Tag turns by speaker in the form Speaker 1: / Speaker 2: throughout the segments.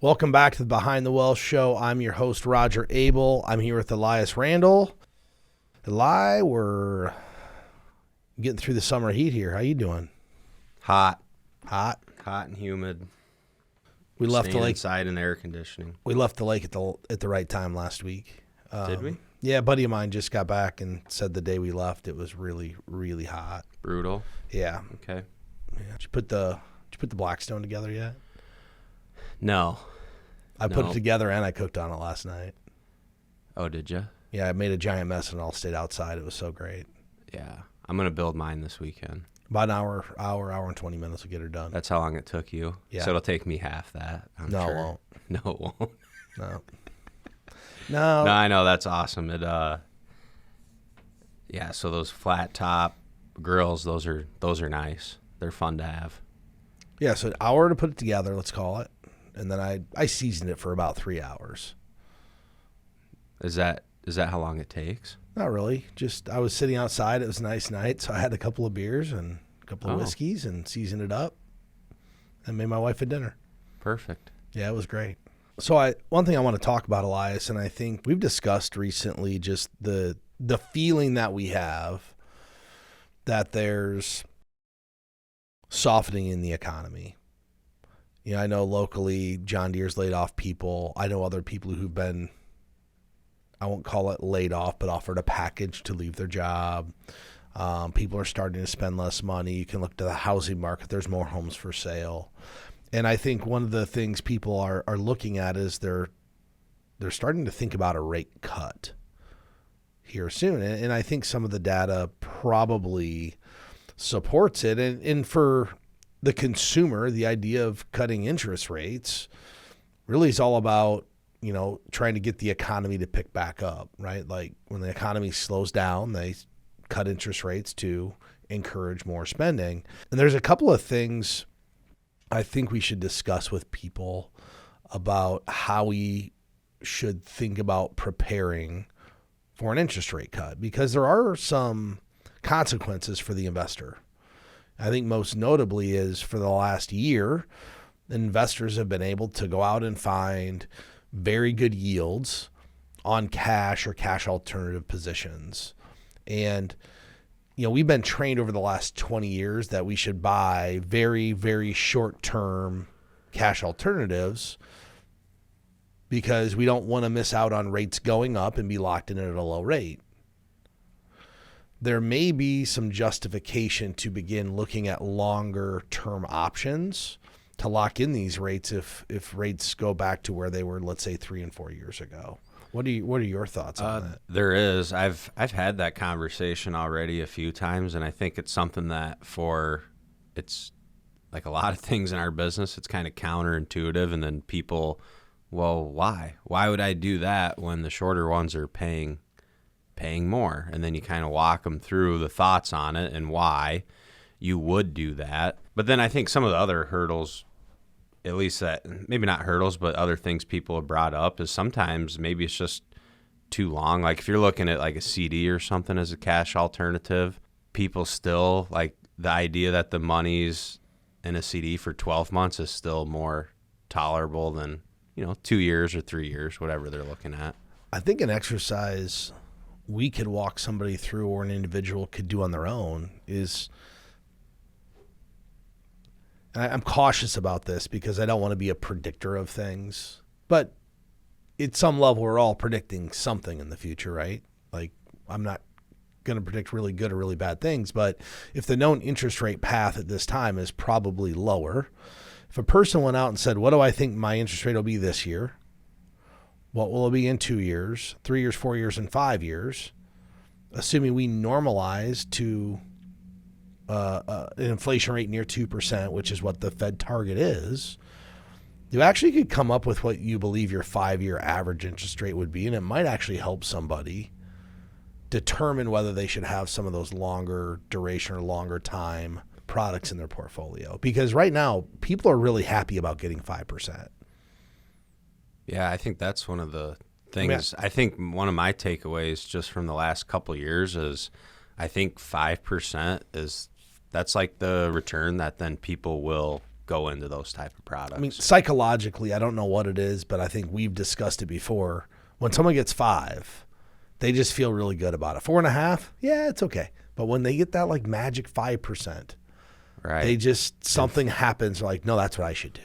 Speaker 1: Welcome back to the Behind the Well Show. I'm your host, Roger Abel. I'm here with Elias Randall. Eli, we're getting through the summer heat here. How you doing?
Speaker 2: Hot
Speaker 1: And
Speaker 2: humid.
Speaker 1: We left the lake
Speaker 2: inside in air conditioning.
Speaker 1: We left the lake at the right time last week.
Speaker 2: Did we?
Speaker 1: Yeah, a buddy of mine just got back and said the day we left it was really, really hot.
Speaker 2: Brutal.
Speaker 1: Yeah.
Speaker 2: Okay.
Speaker 1: Yeah. Did you put the Blackstone together yet?
Speaker 2: No.
Speaker 1: I put it together and I cooked on it last night.
Speaker 2: Oh, did you?
Speaker 1: Yeah, I made a giant mess and all stayed outside. It was so great.
Speaker 2: Yeah. I'm going to build mine this weekend.
Speaker 1: About an hour and 20 minutes to get her done.
Speaker 2: That's how long it took you?
Speaker 1: Yeah.
Speaker 2: So it'll take me half that, I'm
Speaker 1: No,
Speaker 2: sure.
Speaker 1: it won't.
Speaker 2: No, it won't.
Speaker 1: No.
Speaker 2: No, I know. That's awesome. Yeah, so those flat top grills, those are nice. They're fun to have.
Speaker 1: Yeah, so an hour to put it together, let's call it. And then I seasoned it for about 3 hours.
Speaker 2: Is that how long it takes?
Speaker 1: Not really. Just I was sitting outside. It was a nice night, so I had a couple of beers and a couple of whiskeys and seasoned it up and made my wife a dinner.
Speaker 2: Perfect.
Speaker 1: Yeah, it was great. So one thing I want to talk about, Elias, and I think we've discussed recently just the feeling that we have that there's softening in the economy. You know, I know locally John Deere's laid off people. I know other people who've been, I won't call it laid off, but offered a package to leave their job. People are starting to spend less money. You can look to the housing market. There's more homes for sale. And I think one of the things people are looking at is they're starting to think about a rate cut here soon. And I think some of the data probably supports it. And for the consumer, the idea of cutting interest rates really is all about, you know, trying to get the economy to pick back up, right? Like when the economy slows down, they cut interest rates to encourage more spending. And there's a couple of things I think we should discuss with people about how we should think about preparing for an interest rate cut, because there are some consequences for the investor. I think most notably is for the last year, investors have been able to go out and find very good yields on cash or cash alternative positions. And, you know, we've been trained over the last 20 years that we should buy very, very short-term cash alternatives because we don't want to miss out on rates going up and be locked in at a low rate. There may be some justification to begin looking at longer term options to lock in these rates if rates go back to where they were, let's say 3 and 4 years ago. What are your thoughts on that?
Speaker 2: There is. I've had that conversation already a few times, and I think it's something that it's like a lot of things in our business, it's kind of counterintuitive, and then people, well, why? Why would I do that when the shorter ones are paying more? And then you kind of walk them through the thoughts on it and why you would do that. But then I think some of the other hurdles, at least that maybe not hurdles, but other things people have brought up is sometimes maybe it's just too long. Like if you're looking at like a CD or something as a cash alternative, people still like the idea that the money's in a CD for 12 months is still more tolerable than, 2 years or 3 years, whatever they're looking at.
Speaker 1: I think an exercise we could walk somebody through or an individual could do on their own is, and I'm cautious about this because I don't want to be a predictor of things, but at some level we're all predicting something in the future, right? Like I'm not going to predict really good or really bad things, but if the known interest rate path at this time is probably lower, if a person went out and said, what do I think my interest rate will be this year? What will it be in 2 years, 3 years, 4 years, and 5 years, assuming we normalize to an inflation rate near 2%, which is what the Fed target is, you actually could come up with what you believe your 5-year average interest rate would be, and it might actually help somebody determine whether they should have some of those longer duration or longer time products in their portfolio. Because right now, people are really happy about getting 5%.
Speaker 2: Yeah, I think that's one of the things. I think one of my takeaways just from the last couple of years is I think 5% that's like the return that then people will go into those type of products.
Speaker 1: I mean, psychologically, I don't know what it is, but I think we've discussed it before. When someone gets 5, they just feel really good about it. 4.5, yeah, it's okay. But when they get that like magic 5%,
Speaker 2: right,
Speaker 1: they just, something happens like, no, that's what I should do.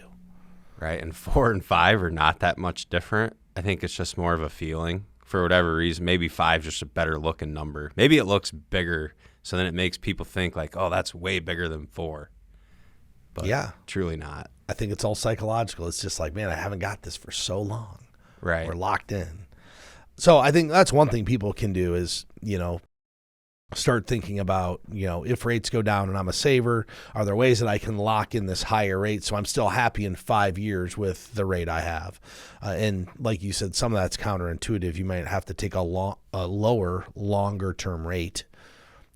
Speaker 2: Right, and 4 and 5 are not that much different. I think it's just more of a feeling for whatever reason. Maybe 5 is just a better looking number. Maybe it looks bigger, so then it makes people think like, oh, that's way bigger than 4. But
Speaker 1: yeah,
Speaker 2: truly not.
Speaker 1: I think it's all psychological. It's just like, man, I haven't got this for so long.
Speaker 2: Right.
Speaker 1: We're locked in. So I think that's one thing people can do is, start thinking about, if rates go down and I'm a saver, are there ways that I can lock in this higher rate so I'm still happy in 5 years with the rate I have? And like you said, some of that's counterintuitive. You might have to take a lower, longer term rate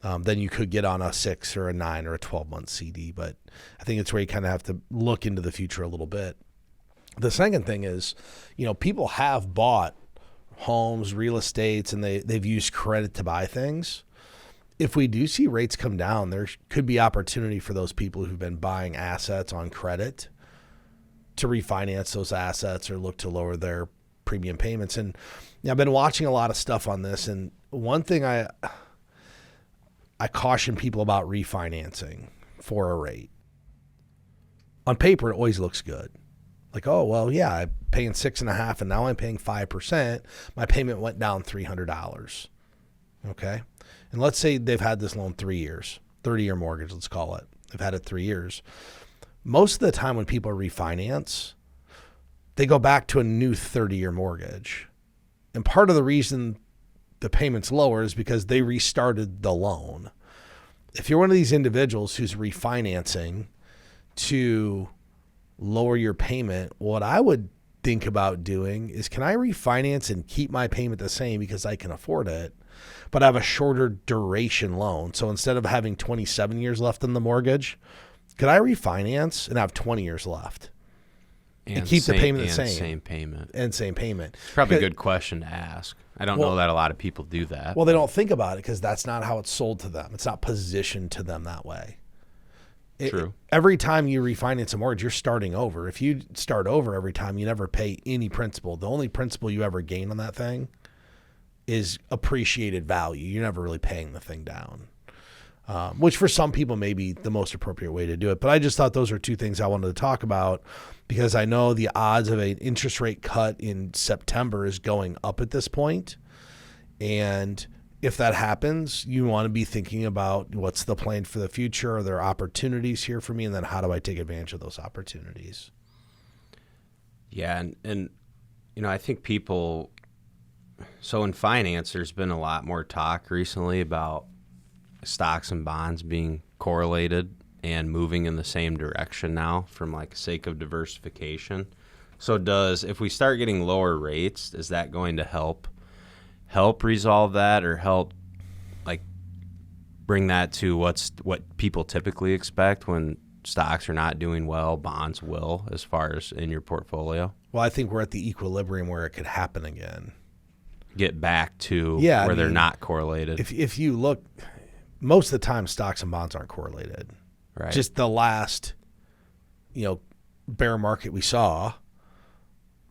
Speaker 1: than you could get on a 6 or a 9 or a 12-month CD. But I think it's where you kind of have to look into the future a little bit. The second thing is, people have bought homes, real estates, and they've used credit to buy things. If we do see rates come down, there could be opportunity for those people who've been buying assets on credit to refinance those assets or look to lower their premium payments. And I've been watching a lot of stuff on this. And one thing I caution people about refinancing for a rate. On paper, it always looks good. Like, oh, well, yeah, I'm paying 6.5 and now I'm paying 5%. My payment went down $300. Okay. And let's say they've had this loan 3 years, 30-year mortgage, let's call it. They've had it 3 years. Most of the time when people refinance, they go back to a new 30-year mortgage. And part of the reason the payment's lower is because they restarted the loan. If you're one of these individuals who's refinancing to lower your payment, what I would think about doing is, can I refinance and keep my payment the same because I can afford it, but have a shorter duration loan? So instead of having 27 years left in the mortgage, could I refinance and have 20 years left and keep the payment the same?
Speaker 2: Same payment.
Speaker 1: Because
Speaker 2: Probably a good question to ask. I don't know that a lot of people do that.
Speaker 1: Well, they don't think about it because that's not how it's sold to them. It's not positioned to them that way.
Speaker 2: True.
Speaker 1: Every time you refinance a mortgage, you're starting over. If you start over every time, you never pay any principal. The only principal you ever gain on that thing is appreciated value. You're never really paying the thing down, which for some people may be the most appropriate way to do it. But I just thought those are two things I wanted to talk about because I know the odds of an interest rate cut in September is going up at this point. And if that happens, you want to be thinking about what's the plan for the future? Are there opportunities here for me? And then how do I take advantage of those opportunities?
Speaker 2: Yeah. And I think people, so in finance, there's been a lot more talk recently about stocks and bonds being correlated and moving in the same direction now from like sake of diversification. So if we start getting lower rates, is that going to help resolve that or help like bring that to what people typically expect when stocks are not doing well, bonds will, as far as in your portfolio?
Speaker 1: Well, I think we're at the equilibrium where it could happen again.
Speaker 2: Get back to where they're not correlated.
Speaker 1: If you look, most of the time stocks and bonds aren't correlated.
Speaker 2: Right.
Speaker 1: Just the last, bear market we saw,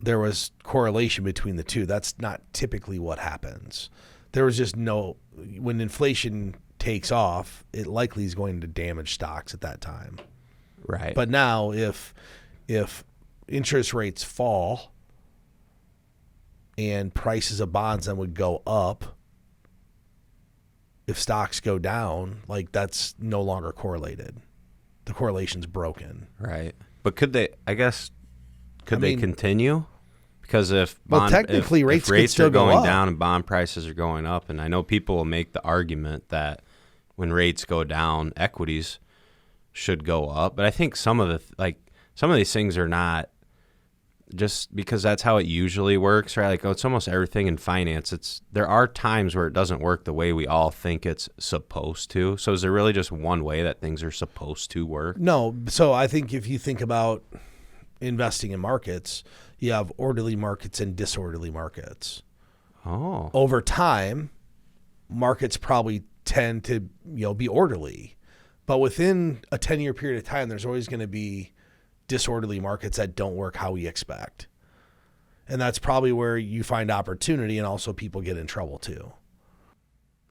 Speaker 1: there was correlation between the two. That's not typically what happens. There was just when inflation takes off, it likely is going to damage stocks at that time.
Speaker 2: Right.
Speaker 1: But now if interest rates fall and prices of bonds then would go up, if stocks go down, like that's no longer correlated. The correlation's broken.
Speaker 2: Right. But could they continue? Because if
Speaker 1: rates
Speaker 2: are going down and bond prices are going up, and I know people will make the argument that when rates go down, equities should go up. But I think some of these things are not just because that's how it usually works, right? Like it's almost everything in finance. There are times where it doesn't work the way we all think it's supposed to. So is there really just one way that things are supposed to work?
Speaker 1: No. So I think if you think about investing in markets, you have orderly markets and disorderly markets.
Speaker 2: Oh.
Speaker 1: Over time, markets probably tend to be orderly. But within a 10-year period of time, there's always going to be disorderly markets that don't work how we expect. And that's probably where you find opportunity, and also people get in trouble too.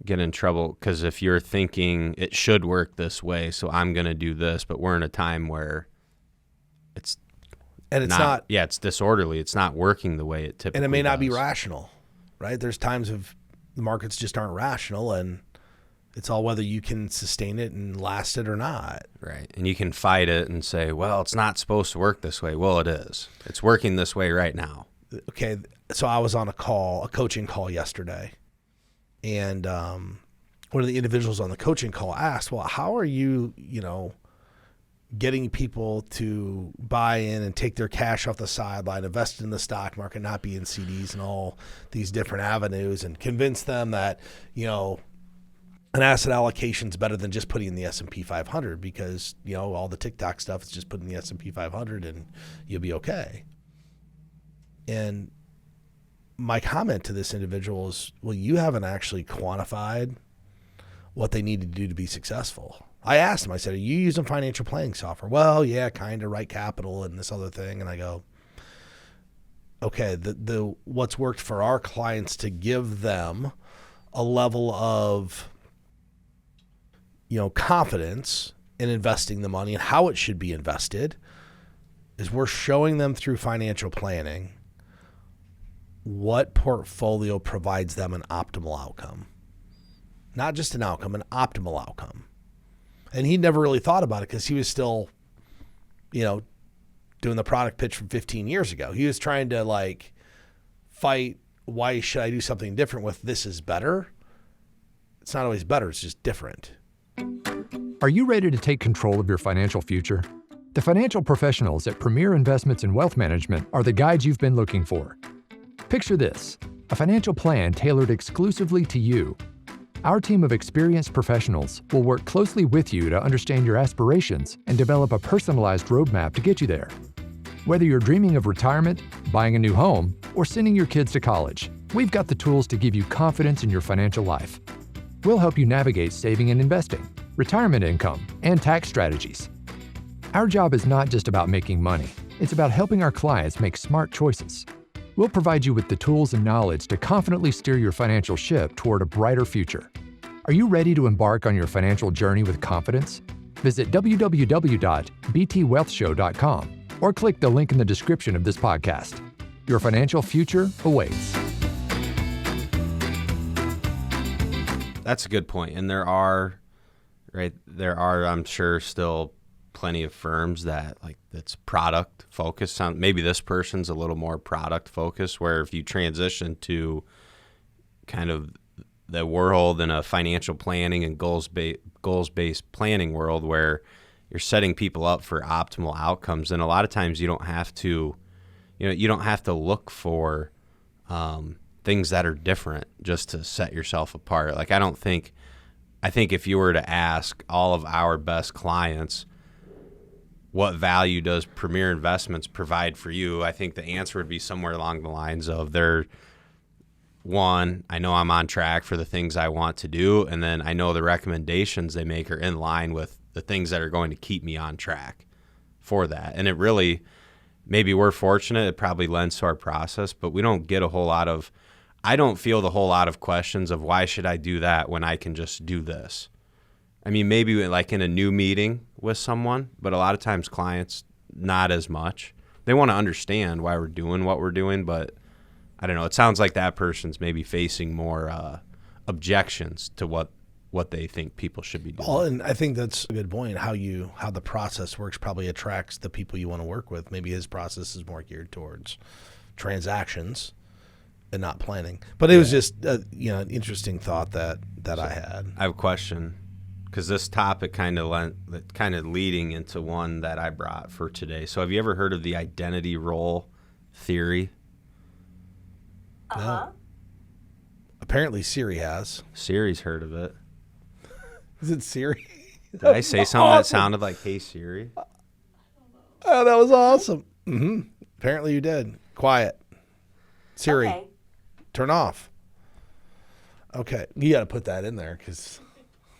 Speaker 2: Get in trouble because if you're thinking it should work this way, so I'm going to do this, but we're in a time where it's not, it's disorderly. It's not working the way it typically
Speaker 1: and it may not
Speaker 2: does.
Speaker 1: be rational, right? There's times of the markets just aren't rational, and it's all whether you can sustain it and last it or not.
Speaker 2: Right. And you can fight it and say, well, it's not supposed to work this way. Well, it is. It's working this way right now.
Speaker 1: Okay. So I was on a coaching call yesterday, and one of the individuals on the coaching call asked, well, how are you, getting people to buy in and take their cash off the sideline, invest in the stock market, not be in CDs and all these different avenues, and convince them that, an asset allocation is better than just putting in the S&P 500 because, all the TikTok stuff is just putting in the S&P 500 and you'll be okay. And my comment to this individual is, well, you haven't actually quantified what they need to do to be successful. I asked him, I said, are you using financial planning software? Well, yeah, kind of, Right Capital and this other thing. And I go, okay, the what's worked for our clients to give them a level of, confidence in investing the money and how it should be invested is we're showing them through financial planning what portfolio provides them an optimal outcome. Not just an outcome, an optimal outcome. And he never really thought about it because he was still, doing the product pitch from 15 years ago. He was trying to fight, why should I do something different with this is better? It's not always better, it's just different.
Speaker 3: Are you ready to take control of your financial future? The financial professionals at Premier Investments and Wealth Management are the guides you've been looking for. Picture this, a financial plan tailored exclusively to you. Our team of experienced professionals will work closely with you to understand your aspirations and develop a personalized roadmap to get you there. Whether you're dreaming of retirement, buying a new home, or sending your kids to college, we've got the tools to give you confidence in your financial life. We'll help you navigate saving and investing, retirement income, and tax strategies. Our job is not just about making money. It's about helping our clients make smart choices. We'll provide you with the tools and knowledge to confidently steer your financial ship toward a brighter future. Are you ready to embark on your financial journey with confidence? Visit www.btwealthshow.com or click the link in the description of this podcast. Your financial future awaits.
Speaker 2: That's a good point. And there are, I'm sure, still plenty of firms that's product focused on. Maybe this person's a little more product focused, where if you transition to kind of the world in a financial planning and goals-based planning world where you're setting people up for optimal outcomes, and a lot of times you don't have to look for things that are different just to set yourself apart. I think if you were to ask all of our best clients, what value does Premier Investments provide for you? I think the answer would be somewhere along the lines of I know I'm on track for the things I want to do, and then I know the recommendations they make are in line with the things that are going to keep me on track for that. And it really, maybe we're fortunate, it probably lends to our process, but we don't get I don't field a whole lot of questions of why should I do that when I can just do this. I mean, maybe in a new meeting with someone, but a lot of times clients, not as much. They want to understand why we're doing what we're doing, but I don't know. It sounds like that person's maybe facing more objections to what they think people should be doing.
Speaker 1: Well, and I think that's a good point. How the process works probably attracts the people you want to work with. Maybe his process is more geared towards transactions and not planning. But it was just an interesting thought that I had.
Speaker 2: I have a question, because this topic kind of leading into one that I brought for today. So have you ever heard of the identity role theory?
Speaker 1: No. Apparently Siri has.
Speaker 2: Siri's heard of it.
Speaker 1: Is it Siri?
Speaker 2: Did I say something that sounded like, hey, Siri?
Speaker 1: Oh, that was awesome. Mm-hmm. Apparently you did. Quiet. Siri, okay. Turn off. Okay. You got to put that in there because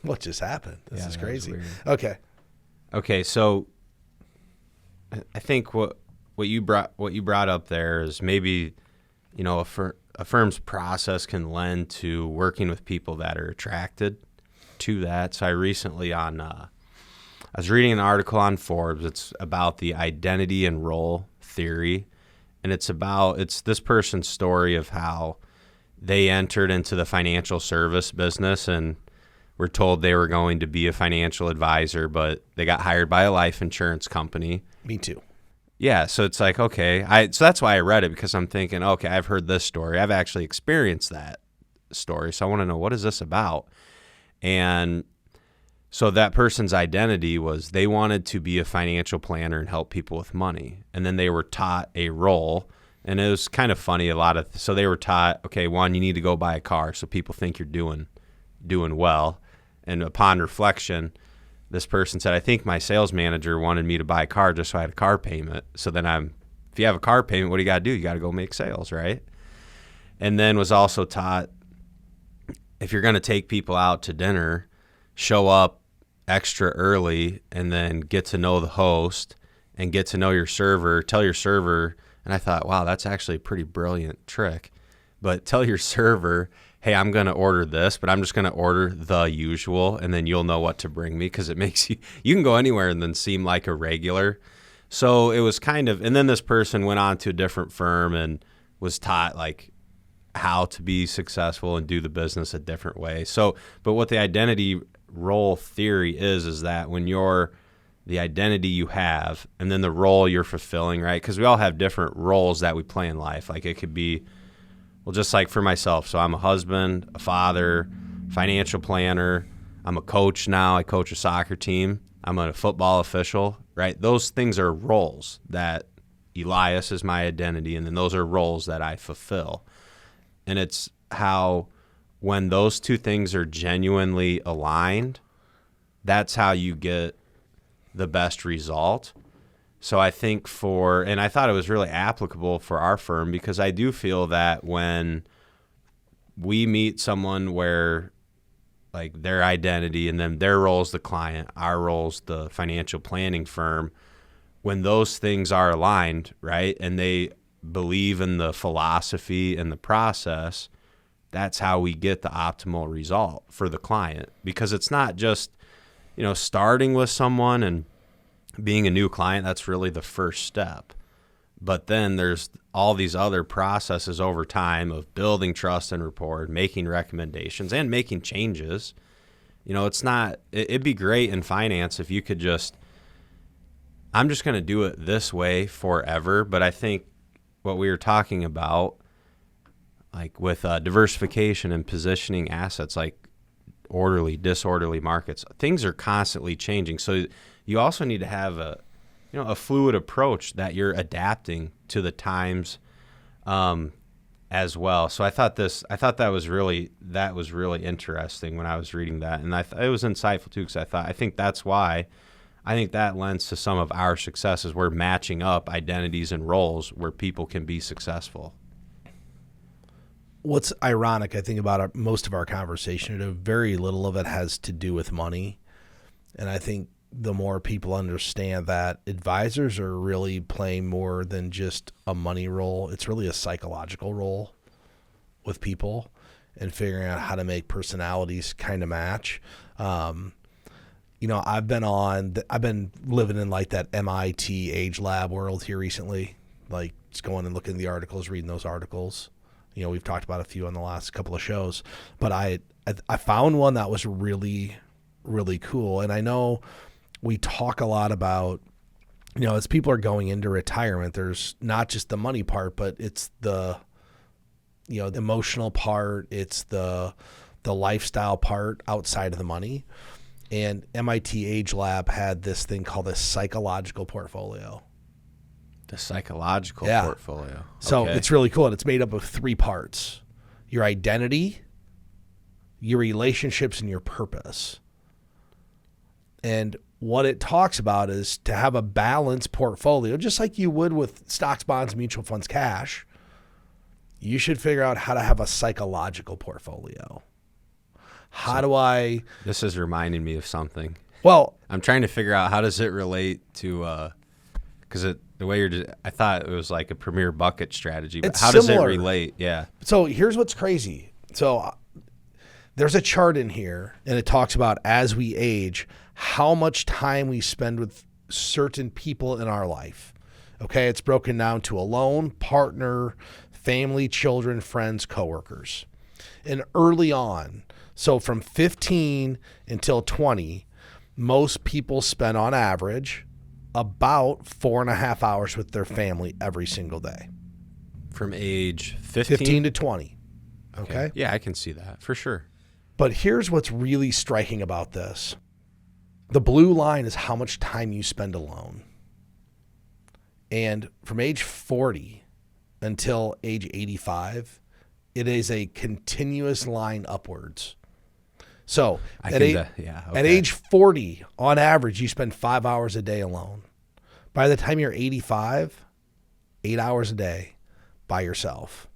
Speaker 1: what just happened? This is crazy. Okay.
Speaker 2: Okay, so I think what you brought up there is maybe, a firm's process can lend to working with people that are attracted to that. So I recently I was reading an article on Forbes. It's about the identity and role theory, and it's this person's story of how they entered into the financial service business and were told they were going to be a financial advisor, but they got hired by a life insurance company.
Speaker 1: Me too.
Speaker 2: Yeah, so it's like, okay, so that's why I read it, because I'm thinking, okay, I've heard this story. I've actually experienced that story, so I want to know, what is this about? And so that person's identity was they wanted to be a financial planner and help people with money. And then they were taught a role, and it was kind of funny, so they were taught, okay, one, you need to go buy a car so people think you're doing well. And upon reflection, this person said, I think my sales manager wanted me to buy a car just so I had a car payment. So then if you have a car payment, what do you got to do? You got to go make sales, right? And then was also taught, if you're going to take people out to dinner, show up extra early and then get to know the host and get to know your server, tell your server. And I thought, wow, that's actually a pretty brilliant trick. But tell your server, hey, I'm going to order this, but I'm just going to order the usual, and then you'll know what to bring me, because it makes you can go anywhere and then seem like a regular. So it was kind of, and then this person went on to a different firm and was taught like how to be successful and do the business a different way. So, but what the identity role theory is that when you're the identity you have and then the role you're fulfilling, right? Because we all have different roles that we play in life. Like it could be, well, just like for myself. So I'm a husband, a father, financial planner. I'm a coach now. I coach a soccer team. I'm a football official, right? Those things are roles that Elias is my identity, and then those are roles that I fulfill. And it's how when those two things are genuinely aligned, that's how you get the best result. So I think and I thought it was really applicable for our firm, because I do feel that when we meet someone where like their identity and then their role is the client, our role is the financial planning firm, when those things are aligned, right, and they believe in the philosophy and the process, that's how we get the optimal result for the client. Because it's not just, starting with someone and being a new client, that's really the first step. But then there's all these other processes over time of building trust and rapport, making recommendations and making changes. It'd be great in finance if you could I'm just going to do it this way forever. But I think what we were talking about, like with diversification and positioning assets, like disorderly markets, things are constantly changing. So you also need to have a fluid approach that you're adapting to the times as well. So I thought that was really interesting when I was reading that, and it was insightful too, because I think that's why I think that lends to some of our successes. We're matching up identities and roles where people can be successful.
Speaker 1: What's ironic, I think, about most of our conversation, very little of it has to do with money. And I think the more people understand that advisors are really playing more than just a money role, it's really a psychological role with people and figuring out how to make personalities kind of match. I've been living in like that MIT Age Lab world here recently, like just going and looking at the articles, reading those articles. We've talked about a few on the last couple of shows, but I found one that was really, really cool. And I know we talk a lot about, as people are going into retirement, there's not just the money part, but it's the, the emotional part. It's the lifestyle part outside of the money. And MIT Age Lab had this thing called the psychological portfolio.
Speaker 2: The psychological portfolio.
Speaker 1: So it's really cool. And it's made up of 3 parts: your identity, your relationships, and your purpose. And what it talks about is to have a balanced portfolio, just like you would with stocks, bonds, mutual funds, cash. You should figure out how to have a psychological portfolio.
Speaker 2: This is reminding me of something.
Speaker 1: Well,
Speaker 2: I'm trying to figure out, how does it relate to because the way I thought it was like a premier bucket strategy, but
Speaker 1: It's
Speaker 2: how does it
Speaker 1: similar.
Speaker 2: relate? Yeah.
Speaker 1: So here's what's crazy. So there's a chart in here, and it talks about as we age, how much time we spend with certain people in our life. Okay, it's broken down to alone, partner, family, children, friends, coworkers. And early on, so from 15 until 20, most people spend on average about 4.5 hours with their family every single day.
Speaker 2: From age 15?
Speaker 1: 15 to 20. Okay?
Speaker 2: Yeah, I can see that for sure.
Speaker 1: But here's what's really striking about this. The blue line is how much time you spend alone. And from age 40 until age 85, it is a continuous line upwards. So at age 40, on average, you spend 5 hours a day alone. By the time you're 85, 8 hours a day by yourself.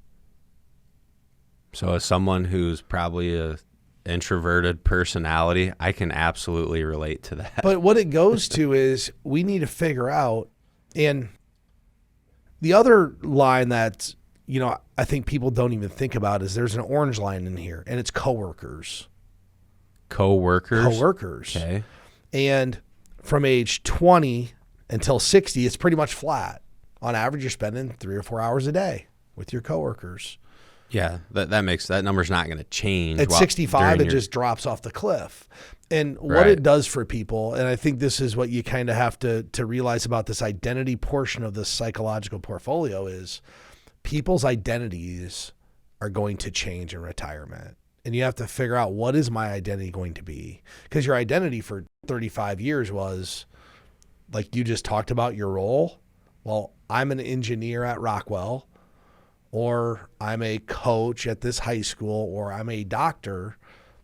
Speaker 2: So as someone who's probably a introverted personality, I can absolutely relate to that.
Speaker 1: But what it goes to is we need to figure out, and the other line that, I think people don't even think about is there's an orange line in here, and it's coworkers. Coworkers.
Speaker 2: Okay.
Speaker 1: And from age 20 until 60, it's pretty much flat. On average, you're spending 3 or 4 hours a day with your coworkers.
Speaker 2: Yeah, that number's not going to change.
Speaker 1: At 65, it just drops off the cliff. And what it does for people, and I think this is what you kind of have to realize about this identity portion of this psychological portfolio, is people's identities are going to change in retirement. And you have to figure out, what is my identity going to be? Because your identity for 35 years was, like you just talked about, your role. Well, I'm an engineer at Rockwell, or I'm a coach at this high school, or I'm a doctor.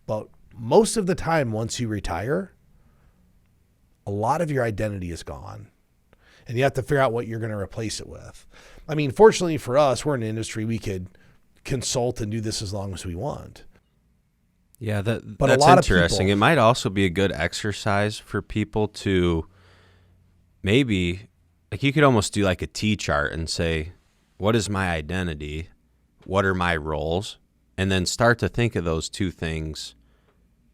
Speaker 1: But most of the time, once you retire, a lot of your identity is gone. And you have to figure out what you're going to replace it with. I mean, fortunately for us, we're in an industry we could consult and do this as long as we want.
Speaker 2: Yeah, that's
Speaker 1: a lot
Speaker 2: interesting.
Speaker 1: of people,
Speaker 2: it might also be a good exercise for people to maybe, like, you could almost do like a T chart and say, what is my identity? What are my roles? And then start to think of those two things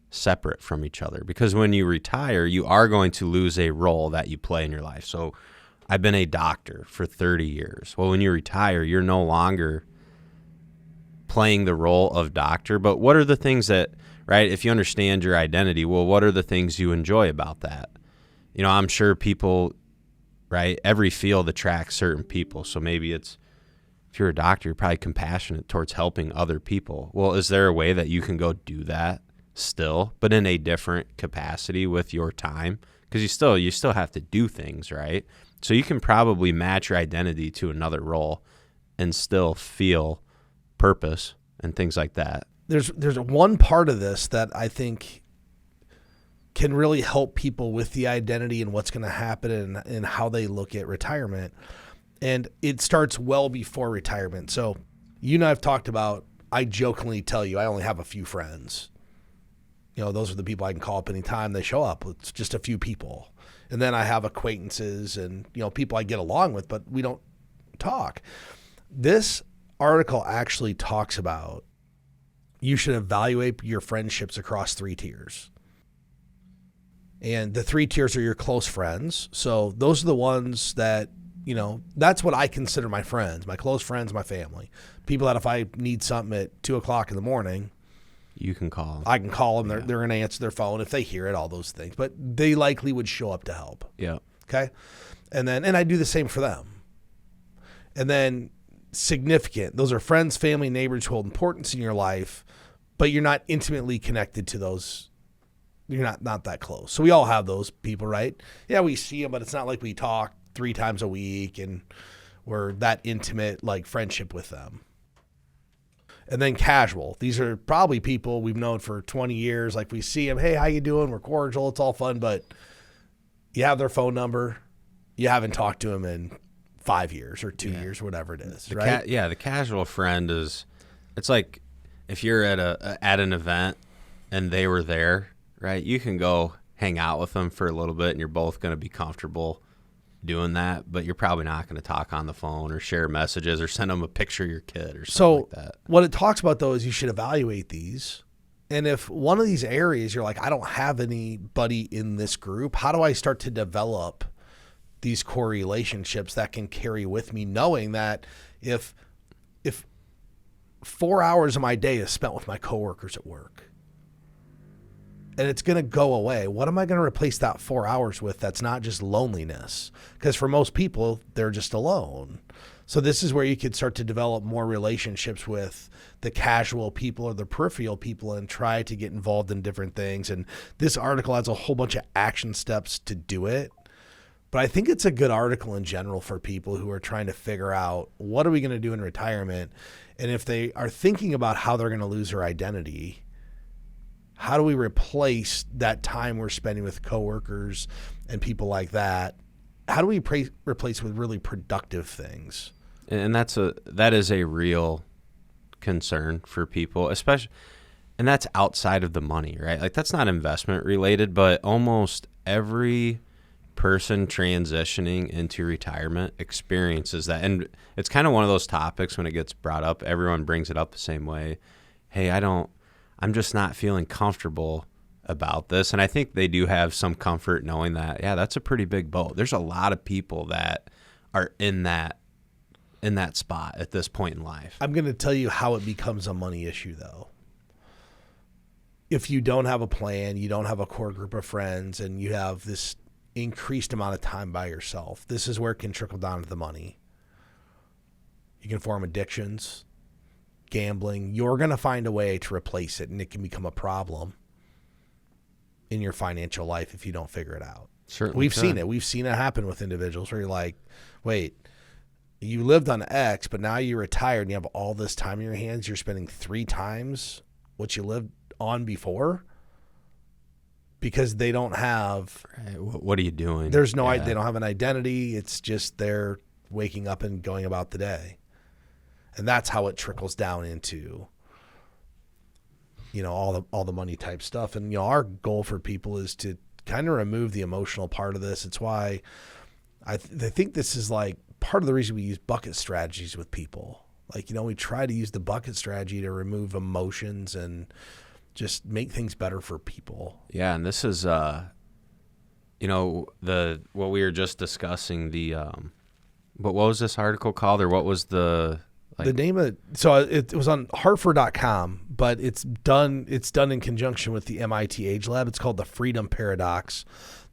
Speaker 2: separate from each other. Because when you retire, you are going to lose a role that you play in your life. So I've been a doctor for 30 years. Well, when you retire, you're no longer playing the role of doctor. But what are the things that, right, if you understand your identity, well, what are the things you enjoy about that? I'm sure people, right, every field attracts certain people. So maybe it's, if you're a doctor, you're probably compassionate towards helping other people. Well, is there a way that you can go do that still, but in a different capacity with your time? Because you still have to do things, right? So you can probably match your identity to another role and still feel purpose and things like that.
Speaker 1: There's one part of this that I think can really help people with the identity and what's going to happen and how they look at retirement. And it starts well before retirement. So you and I have talked about, I jokingly tell you, I only have a few friends. Those are the people I can call up anytime they show up. It's just a few people. And then I have acquaintances and, people I get along with, but we don't talk. This article actually talks about you should evaluate your friendships across 3 tiers. And the 3 tiers are your close friends. So those are the ones that, that's what I consider my friends, my close friends, my family. People that if I need something at 2 o'clock in the morning,
Speaker 2: you can call them.
Speaker 1: I can call them. They're going to answer their phone if they hear it, all those things. But they likely would show up to help.
Speaker 2: Yeah.
Speaker 1: Okay. And I do the same for them. And then significant, those are friends, family, neighbors who hold importance in your life, but you're not intimately connected to those. You're not that close. So we all have those people, right? Yeah, we see them, but it's not like we talk 3 times a week and we're that intimate, like, friendship with them. And then casual. These are probably people we've known for 20 years. Like, we see them, hey, how you doing? We're cordial. It's all fun, but you have their phone number. You haven't talked to them in 5 years or 2 years, whatever it is, right?
Speaker 2: The casual friend is, it's like if you're at an event and they were there, right? You can go hang out with them for a little bit and you're both going to be comfortable doing that, but you're probably not going to talk on the phone or share messages or send them a picture of your kid or something like that.
Speaker 1: What it talks about, though, is you should evaluate these. And if one of these areas you're like, I don't have anybody in this group, how do I start to develop these core relationships that can carry with me, knowing that if 4 hours of my day is spent with my coworkers at work and it's going to go away, what am I going to replace that 4 hours with that's not just loneliness? Because for most people, they're just alone. So this is where you could start to develop more relationships with the casual people or the peripheral people and try to get involved in different things. And this article has a whole bunch of action steps to do it. But I think it's a good article in general for people who are trying to figure out, what are we going to do in retirement? And if they are thinking about how they're going to lose their identity, how do we replace that time we're spending with coworkers and people like that? How do we replace with really productive things?
Speaker 2: And that is a real concern for people, especially, and that's outside of the money, right? Like, that's not investment related, but almost every person transitioning into retirement experiences that. And it's kind of one of those topics when it gets brought up, everyone brings it up the same way. Hey, I'm just not feeling comfortable about this. And I think they do have some comfort knowing that, yeah, that's a pretty big boat. There's a lot of people that are in that spot at this point in life.
Speaker 1: I'm going to tell you how it becomes a money issue, though. If you don't have a plan, you don't have a core group of friends, and you have this increased amount of time by yourself, this is where it can trickle down to the money. You can form addictions, gambling. You're going to find a way to replace it, and it can become a problem in your financial life if you don't figure it out.
Speaker 2: Certainly
Speaker 1: We've seen it. We've seen it happen with individuals where you're like, wait, you lived on X, but now you're retired and you have all this time in your hands. You're spending 3 times what you lived on before because they don't have.
Speaker 2: Right. What are you doing?
Speaker 1: They don't have an identity. It's just they're waking up and going about the day. And that's how it trickles down into, all the money type stuff. And, our goal for people is to kind of remove the emotional part of this. It's why I think this is like part of the reason we use bucket strategies with people. Like, we try to use the bucket strategy to remove emotions and just make things better for people.
Speaker 2: Yeah. And this is, what we were just discussing, what was this article called, or what was the
Speaker 1: name of it? So it was on Hartford.com, but it's done in conjunction with the MIT Age Lab. It's called the Freedom Paradox,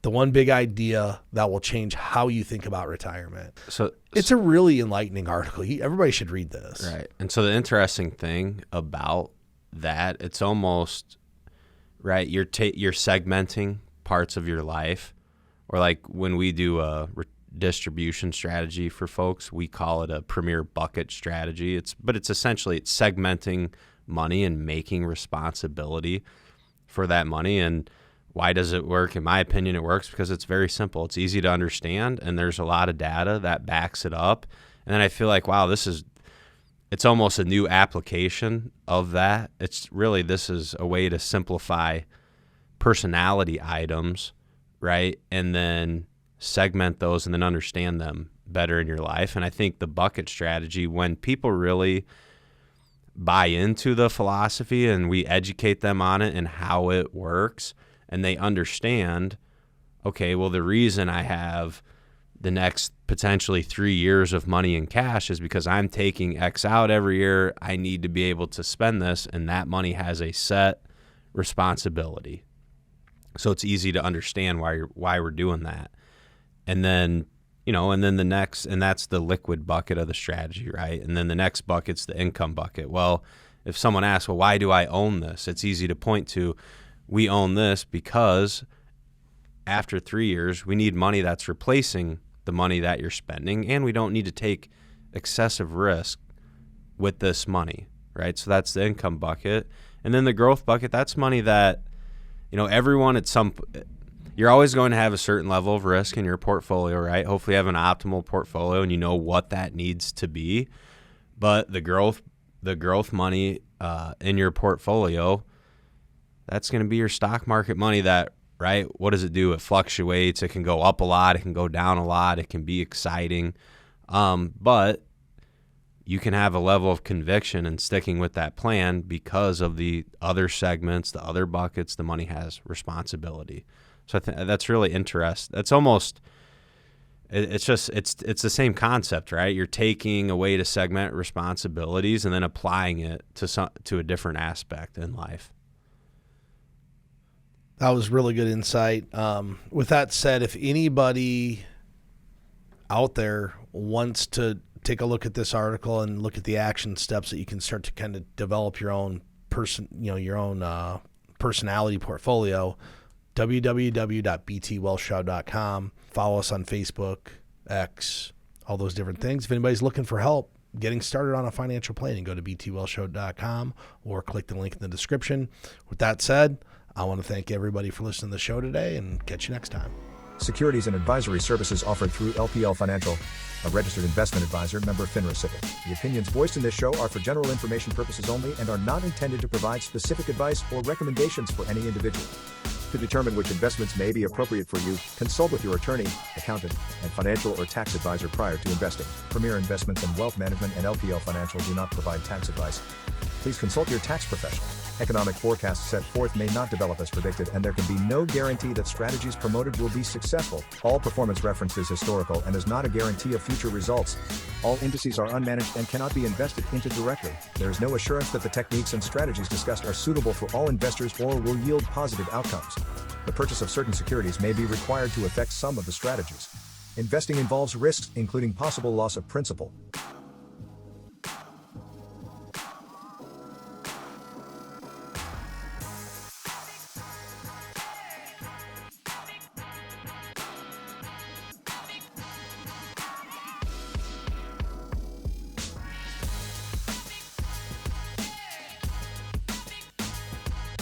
Speaker 1: the one big idea that will change how you think about retirement. So it's a really enlightening article. Everybody should read this.
Speaker 2: Right. And so the interesting thing about that, it's almost right. You're segmenting parts of your life, or like when we do a distribution strategy for folks, we call it a premier bucket strategy. It's essentially segmenting money and making responsibility for that money. And why does it work? In my opinion, it works because it's very simple. It's easy to understand, and there's a lot of data that backs it up. And then I feel like, wow, it's almost a new application of that. This is a way to simplify personality items, right? And then segment those and then understand them better in your life. And I think the bucket strategy, when people really buy into the philosophy and we educate them on it and how it works, and they understand, okay, well, the reason I have the next potentially 3 years of money in cash is because I'm taking X out every year. I need to be able to spend this, and that money has a set responsibility. So it's easy to understand why we're doing that. And then, the next, and that's the liquid bucket of the strategy, right? And then the next bucket's the income bucket. Well, if someone asks, well, why do I own this? It's easy to point to, we own this because after 3 years, we need money that's replacing the money that you're spending, and we don't need to take excessive risk with this money, right? So that's the income bucket. And then the growth bucket, that's money that, everyone you're always going to have a certain level of risk in your portfolio, right? Hopefully you have an optimal portfolio and you know what that needs to be. But the growth money in your portfolio, that's going to be your stock market money that right? What does it do? It fluctuates. It can go up a lot. It can go down a lot. It can be exciting. But you can have a level of conviction in sticking with that plan because of the other segments, the other buckets. The money has responsibility. So I think that's really interesting. That's almost, it's the same concept, right? You're taking a way to segment responsibilities and then applying it to a different aspect in life.
Speaker 1: That was really good insight. With that said, if anybody out there wants to take a look at this article and look at the action steps that you can start to kind of develop your own personality portfolio, www.btwellshow.com. Follow us on Facebook, X, all those different things. If anybody's looking for help getting started on a financial planning, go to btwellshow.com or click the link in the description. With that said, I want to thank everybody for listening to the show today and catch you next time.
Speaker 4: Securities and advisory services offered through LPL Financial, a registered investment advisor, member FINRA SIPC. The opinions voiced in this show are for general information purposes only and are not intended to provide specific advice or recommendations for any individual. To determine which investments may be appropriate for you, consult with your attorney, accountant, and financial or tax advisor prior to investing. Premier Investments and Wealth Management and LPL Financial do not provide tax advice. Please consult your tax professional. Economic forecasts set forth may not develop as predicted, and there can be no guarantee that strategies promoted will be successful. All performance reference is historical and is not a guarantee of future results. All indices are unmanaged and cannot be invested into directly. There is no assurance that the techniques and strategies discussed are suitable for all investors or will yield positive outcomes. The purchase of certain securities may be required to affect some of the strategies. Investing involves risks, including possible loss of principal.